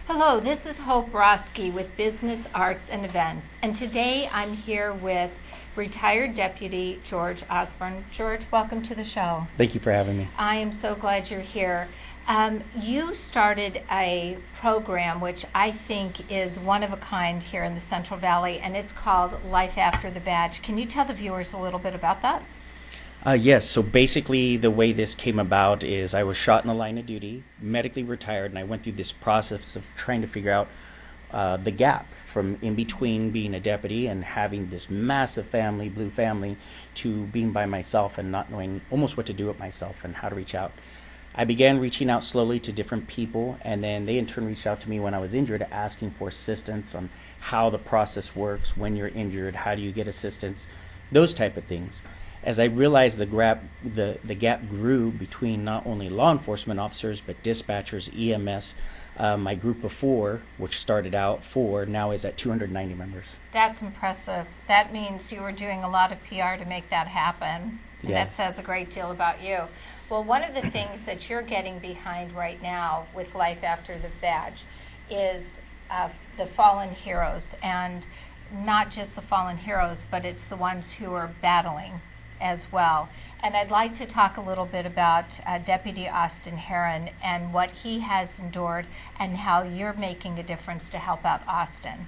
Hello, this is Hope Rosky with Business, Arts, and Events, and today I'm here with retired Deputy George Ozburn. George, welcome to the show. Thank you for having me. I am so glad you're here. You started a program which I think is one of a kind here in the Central Valley, and it's called Life After the Badge. Can you tell the viewers a little bit about that? Yes, so basically the way this came about is I was shot in the line of duty, medically retired, and I went through this process of trying to figure out the gap from in between being a deputy and having this massive family, blue family, to being by myself and not knowing almost what to do with myself and how to reach out. I began reaching out slowly to different people, and then they in turn reached out to me when I was injured, asking for assistance on how the process works when you're injured, how do you get assistance, those type of things. As I realized the gap grew between not only law enforcement officers but dispatchers, EMS, my group of four, which started out four, now is at 290 members. That's impressive. That means you were doing a lot of PR to make that happen. And Yeah. that says a great deal about you. Well, one of the things that you're getting behind right now with Life After the Badge is the fallen heroes, and not just the fallen heroes, but it's the ones who are battling as well. And I'd like to talk a little bit about Deputy Austin Herion and what he has endured and how you're making a difference to help out Austin.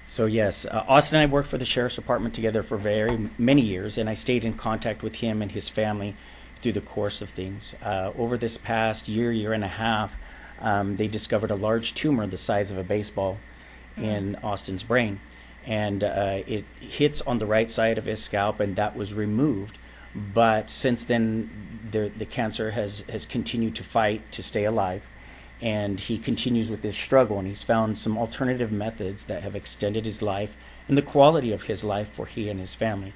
So yes, Austin and I worked for the Sheriff's Department together for very many years, and I stayed in contact with him and his family through the course of things. Over this past year and a half, they discovered a large tumor the size of a baseball in Austin's brain. And it hits on the right side of his scalp, and that was removed. But since then, the cancer has continued to fight to stay alive, and he continues with this struggle, and he's found some alternative methods that have extended his life and the quality of his life for he and his family.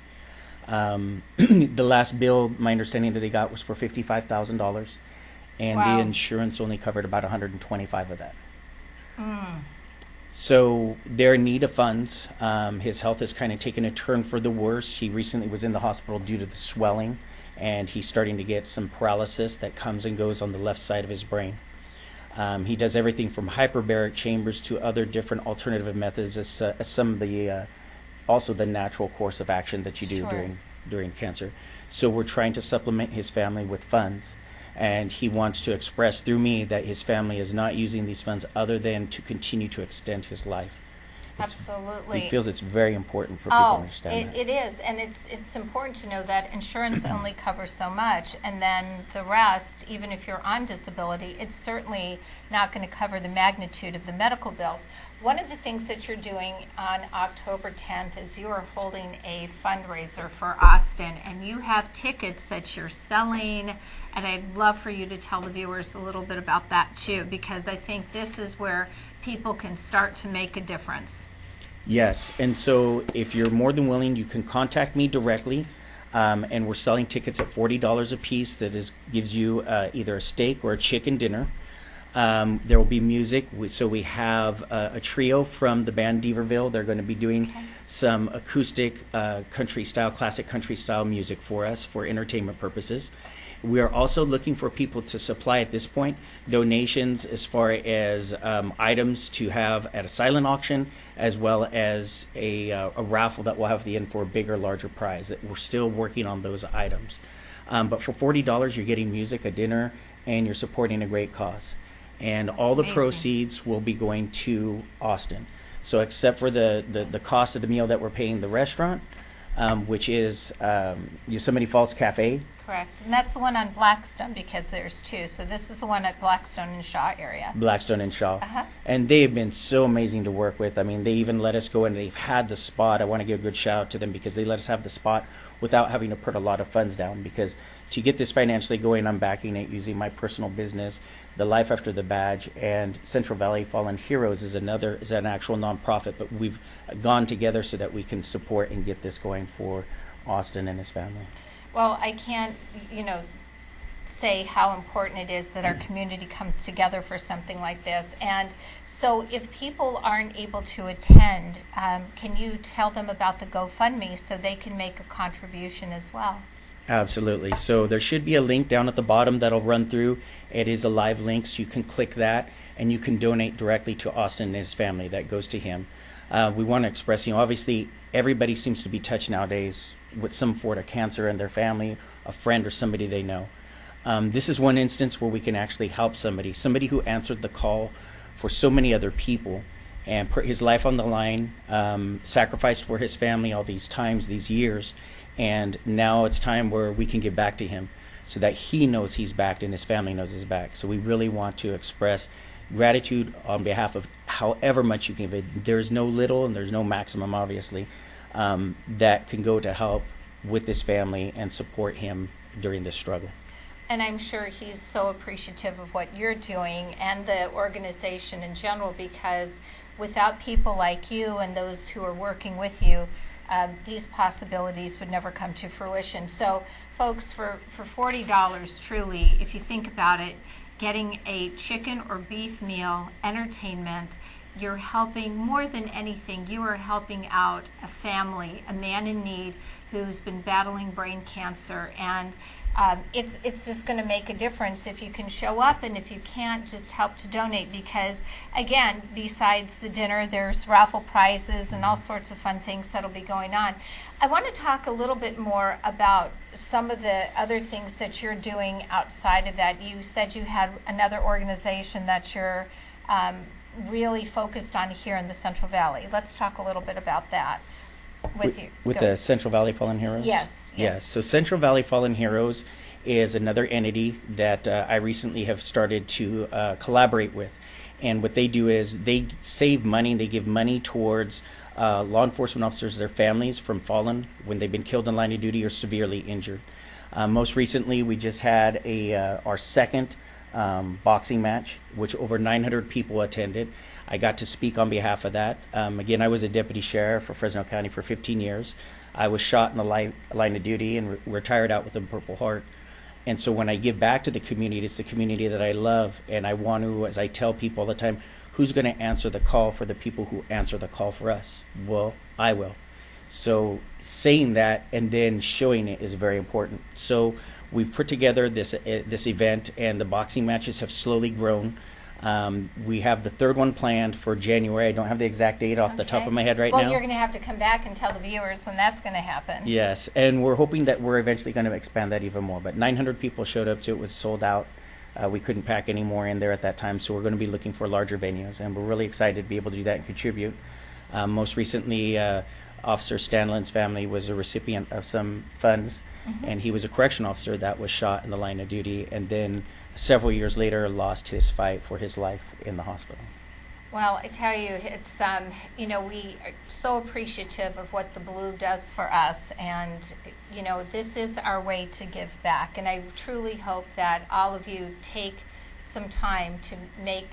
The last bill, my understanding that they got was for $55,000, and Wow. the insurance only covered about 125 of that. Mm. So they're in need of funds. His health has kind of taken a turn for the worse. He recently was in the hospital due to the swelling, and he's starting to get some paralysis that comes and goes on the left side of his brain. He does everything from hyperbaric chambers to other different alternative methods as some of the also the natural course of action that you do Sure. during cancer. So we're trying to supplement his family with funds. And he wants to express through me that his family is not using these funds other than to continue to extend his life. Absolutely. He feels it's very important for people to Oh, understand that. it is, and it's important to know that insurance only covers so much, and then the rest, even if you're on disability, it's certainly not going to cover the magnitude of the medical bills. One of the things that you're doing on October 10th is you are holding a fundraiser for Austin, and you have tickets that you're selling, and I'd love for you to tell the viewers a little bit about that too, because I think this is where people can start to make a difference. Yes, and so if you're more than willing, you can contact me directly, and we're selling tickets at $40 a piece. That gives you either a steak or a chicken dinner. There will be music, so we have a trio from the band Deaverville. They're going to be doing some acoustic classic country style music for us for entertainment purposes. We are also looking for people to supply at this point donations as far as items to have at a silent auction, as well as a raffle that we'll have at the end for a bigger, larger prize. That we're still working on those items. But for $40, you're getting music, a dinner, and you're supporting a great cause. And all the amazing. proceeds will be going to Austin. So except for the cost of the meal that we're paying the restaurant, which is Yosemite Falls Cafe. Correct. And that's the one on Blackstone, because there's two. So this is the one at Blackstone and Shaw area. Blackstone and Shaw. Uh-huh. And they have been so amazing to work with. I mean, they even let us go and they've had the spot. I want to give a good shout out to them because they let us have the spot without having to put a lot of funds down. Because to get this financially going, I'm backing it using my personal business, the Life After the Badge, and Central Valley Fallen Heroes is an actual nonprofit. But we've gone together so that we can support and get this going for Austin and his family. Well, I can't, say how important it is that our community comes together for something like this. And so if people aren't able to attend, can you tell them about the GoFundMe so they can make a contribution as well? Absolutely. So there should be a link down at the bottom that'll run through. It is a live link, so you can click that and you can donate directly to Austin and his family. That goes to him. We want to express, obviously everybody seems to be touched nowadays with some form of cancer in their family, a friend or somebody they know. This is one instance where we can actually help somebody who answered the call for so many other people and put his life on the line, sacrificed for his family all these times, these years, and now it's time where we can give back to him so that he knows he's back and his family knows he's back. So we really want to express gratitude on behalf of however much you can give. There's no little and there's no maximum, obviously, that can go to help with this family and support him during this struggle. And I'm sure he's so appreciative of what you're doing and the organization in general, because without people like you and those who are working with you, these possibilities would never come to fruition. So folks, for $40, truly, if you think about it, getting a chicken or beef meal, entertainment, you're helping more than anything. You are helping out a family, a man in need who's been battling brain cancer, and it's just going to make a difference if you can show up, and if you can't, just help to donate, because again, besides the dinner, there's raffle prizes and all sorts of fun things that'll be going on. I want to talk a little bit more about some of the other things that you're doing outside of that. You said you had another organization that you're really focused on here in the Central Valley. Let's talk a little bit about that. With the Central Valley Fallen Heroes? Yes. So Central Valley Fallen Heroes is another entity that I recently have started to collaborate with. And what they do is they save money, they give money towards law enforcement officers, their families from fallen when they've been killed in line of duty or severely injured. Most recently, we just had our second boxing match, which over 900 people attended. I got to speak on behalf of that. Again, I was a deputy sheriff for Fresno County for 15 years. I was shot in the line of duty and retired out with a Purple Heart. And so when I give back to the community, it's the community that I love, and I want to, as I tell people all the time, who's going to answer the call for the people who answer the call for us? Well, I will. So saying that and then showing it is very important. So we've put together this event, and the boxing matches have slowly grown. We have the third one planned for January. I don't have the exact date off the top of my head right now. Well, you're going to have to come back and tell the viewers when that's going to happen. Yes, and we're hoping that we're eventually going to expand that even more. But 900 people showed up to it. It was sold out. We couldn't pack any more in there at that time, so we're going to be looking for larger venues, and we're really excited to be able to do that and contribute. Most recently, Officer Stanlin's family was a recipient of some funds, and he was a correction officer that was shot in the line of duty, and then several years later lost his fight for his life in the hospital. Well, I tell you, it's we are so appreciative of what the Blue does for us, and this is our way to give back. And I truly hope that all of you take some time to make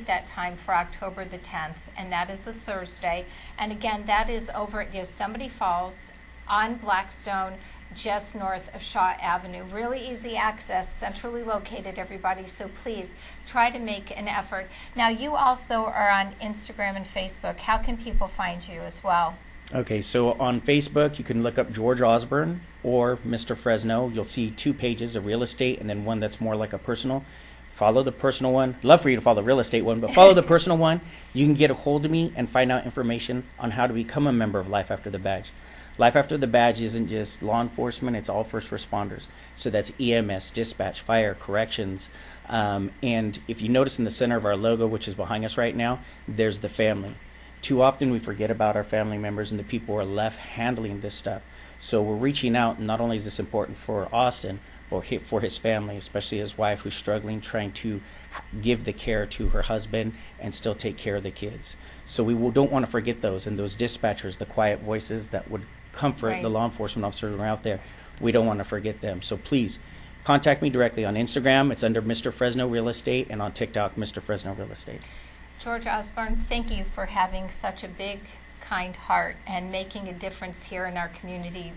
that time for October the 10th, and that is a Thursday. And again, that is over at Yosemite Falls on Blackstone, just north of Shaw Avenue. Really easy access, centrally located, everybody, so please try to make an effort. Now, you also are on Instagram and Facebook. How can people find you as well? Okay, so on Facebook, you can look up George Ozburn or Mr. Fresno. You'll see two pages, a real estate and then one that's more like a personal. Follow the personal one. Love for you to follow the real estate one, but follow the personal one. You can get a hold of me and find out information on how to become a member of Life After the Badge. Life After the Badge isn't just law enforcement, it's all first responders. So that's EMS, dispatch, fire, corrections. And if you notice in the center of our logo, which is behind us right now, there's the family. Too often we forget about our family members and the people who are left handling this stuff. So we're reaching out, and not only is this important for Austin, but for his family, especially his wife who's struggling, trying to give the care to her husband and still take care of the kids. So we don't want to forget those, and those dispatchers, the quiet voices that would comfort the law enforcement officers who are out there. We don't want to forget them. So please contact me directly on Instagram. It's under Mr. Fresno Real Estate, and on TikTok, Mr. Fresno Real Estate. George Ozburn, thank you for having such a big, kind heart and making a difference here in our community.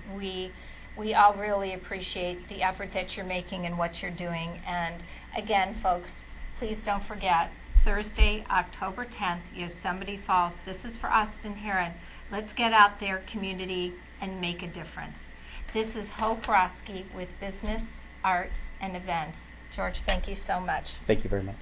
We all really appreciate the effort that you're making and what you're doing. And again, folks, please don't forget, Thursday, October 10th, Yosemite Falls. This is for Austin Herion. Let's get out there, community, and make a difference. This is Hope Rosky with Business, Arts, and Events. George, thank you so much. Thank you very much.